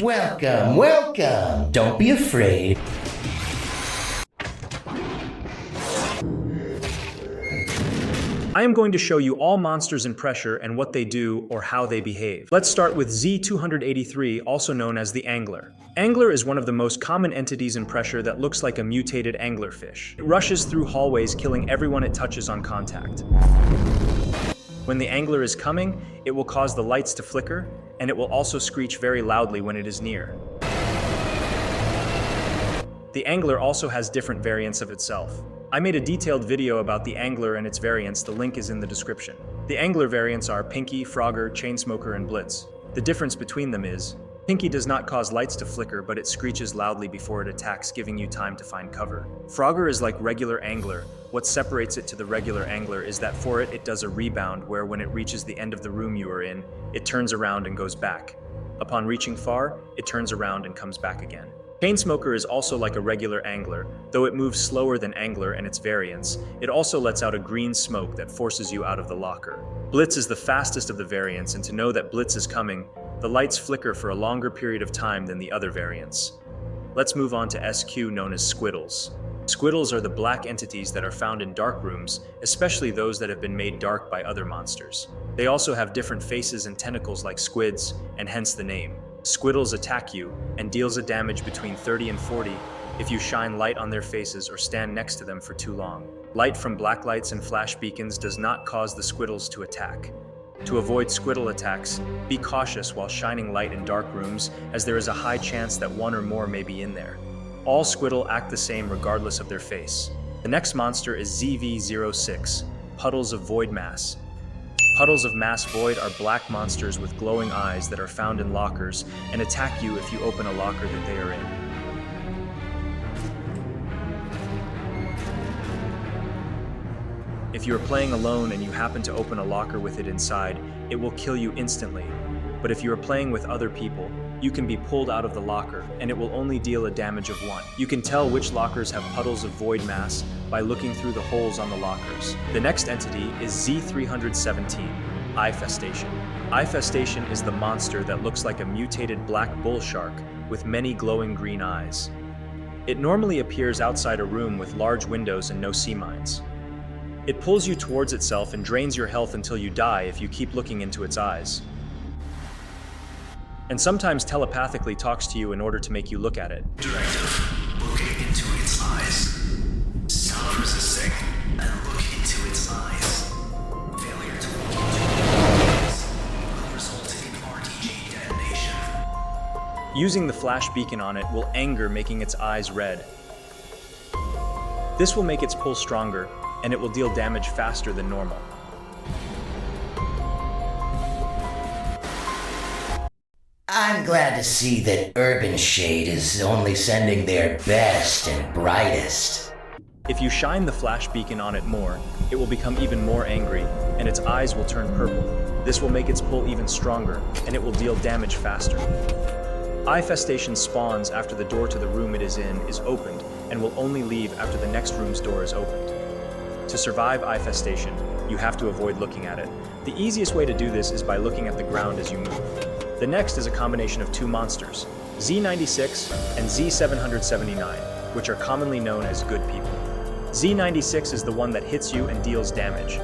Welcome, welcome. Don't be afraid. I am going to show you all monsters in Pressure and what they do or how they behave. Let's start with Z283, also known as the Angler. Angler is one of the most common entities in Pressure that looks like a mutated anglerfish. It rushes through hallways, killing everyone it touches on contact. When the Angler is coming, it will cause the lights to flicker, and it will also screech very loudly when it is near. The Angler also has different variants of itself. I made a detailed video about the Angler and its variants, the link is in the description. The Angler variants are Pinky, Frogger, Chainsmoker, and Blitz. The difference between them is, Pinky does not cause lights to flicker, but it screeches loudly before it attacks, giving you time to find cover. Frogger is like regular Angler. What separates it to the regular Angler is that for it does a rebound where when it reaches the end of the room you are in, it turns around and goes back. Upon reaching far, it turns around and comes back again. Chainsmoker is also like a regular Angler, though it moves slower than Angler and its variants. It also lets out a green smoke that forces you out of the locker. Blitz is the fastest of the variants, and to know that Blitz is coming, the lights flicker for a longer period of time than the other variants. Let's move on to SQ, known as Squidldles. Squidldles are the black entities that are found in dark rooms, especially those that have been made dark by other monsters. They also have different faces and tentacles like squids, and hence the name. Squidldles attack you and deals a damage between 30 and 40 if you shine light on their faces or stand next to them for too long. Light from black lights and flash beacons does not cause the Squidldles to attack. To avoid Squidtle attacks, be cautious while shining light in dark rooms, as there is a high chance that one or more may be in there. All Squidle act the same regardless of their face. The next monster is ZV06, Puddles of Void Mass. Puddles of Mass Void are black monsters with glowing eyes that are found in lockers and attack you if you open a locker that they are in. If you are playing alone and you happen to open a locker with it inside, it will kill you instantly. But if you are playing with other people, you can be pulled out of the locker and it will only deal a damage of 1. You can tell which lockers have Puddles of Void Mass by looking through the holes on the lockers. The next entity is Z317, Eyefestation. Eyefestation is the monster that looks like a mutated black bull shark with many glowing green eyes. It normally appears outside a room with large windows and no sea mines. It pulls you towards itself and drains your health until you die if you keep looking into its eyes. And sometimes telepathically talks to you in order to make you look at it. Directive. Looking into its eyes. Sound resisting. And look into its eyes. Failure to look into its eyes will result in RTG detonation. Using the flash beacon on it will anger, making its eyes red. This will make its pull stronger, and it will deal damage faster than normal. I'm glad to see that Urban Shade is only sending their best and brightest. If you shine the flash beacon on it more, it will become even more angry, and its eyes will turn purple. This will make its pull even stronger, and it will deal damage faster. Eyefestation spawns after the door to the room it is in is opened, and will only leave after the next room's door is opened. To survive Eyefestation, you have to avoid looking at it. The easiest way to do this is by looking at the ground as you move. The next is a combination of two monsters, Z96 and Z779, which are commonly known as good people. Z96 is the one that hits you and deals damage.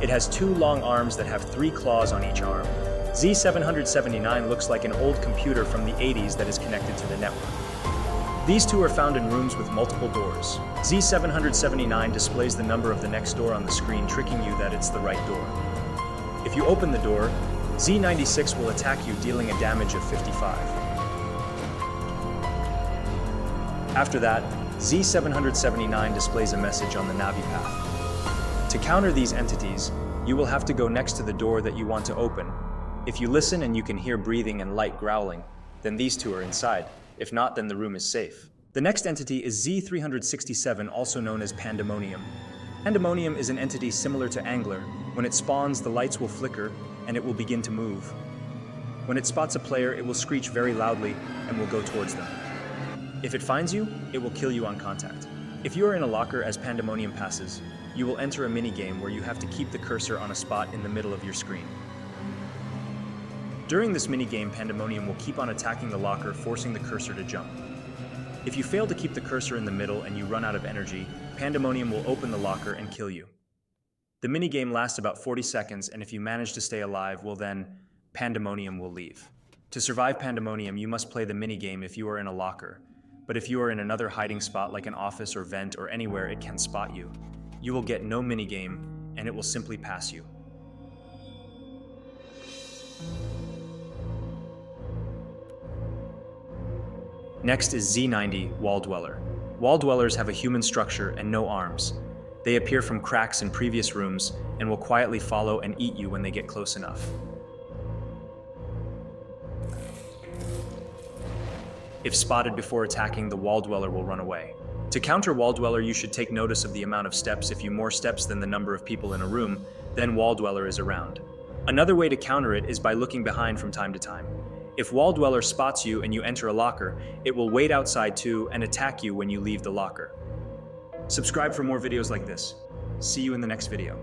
It has 2 long arms that have 3 claws on each arm. Z779 looks like an old computer from the 80s that is connected to the network. These two are found in rooms with multiple doors. Z779 displays the number of the next door on the screen, tricking you that it's the right door. If you open the door, Z96 will attack you, dealing a damage of 55. After that, Z779 displays a message on the Navi path. To counter these entities, you will have to go next to the door that you want to open. If you listen and you can hear breathing and light growling, then these two are inside. If not, then the room is safe. The next entity is Z367, also known as Pandemonium. Pandemonium is an entity similar to Angler. When it spawns, the lights will flicker and it will begin to move. When it spots a player, it will screech very loudly and will go towards them. If it finds you, it will kill you on contact. If you are in a locker as Pandemonium passes, you will enter a minigame where you have to keep the cursor on a spot in the middle of your screen. During this minigame, Pandemonium will keep on attacking the locker, forcing the cursor to jump. If you fail to keep the cursor in the middle and you run out of energy, Pandemonium will open the locker and kill you. The minigame lasts about 40 seconds, and if you manage to stay alive, well then, Pandemonium will leave. To survive Pandemonium, you must play the minigame if you are in a locker, but if you are in another hiding spot like an office or vent or anywhere it can spot you, you will get no minigame and it will simply pass you. Next is Z90 Wall Dweller. Wall Dwellers have a human structure and no arms. They appear from cracks in previous rooms and will quietly follow and eat you when they get close enough. If spotted before attacking, the Wall Dweller will run away. To counter Wall Dweller, you should take notice of the amount of steps. If you more steps than the number of people in a room, then Wall Dweller is around. Another way to counter it is by looking behind from time to time. If Wall Dweller spots you and you enter a locker, it will wait outside too and attack you when you leave the locker. Subscribe for more videos like this. See you in the next video.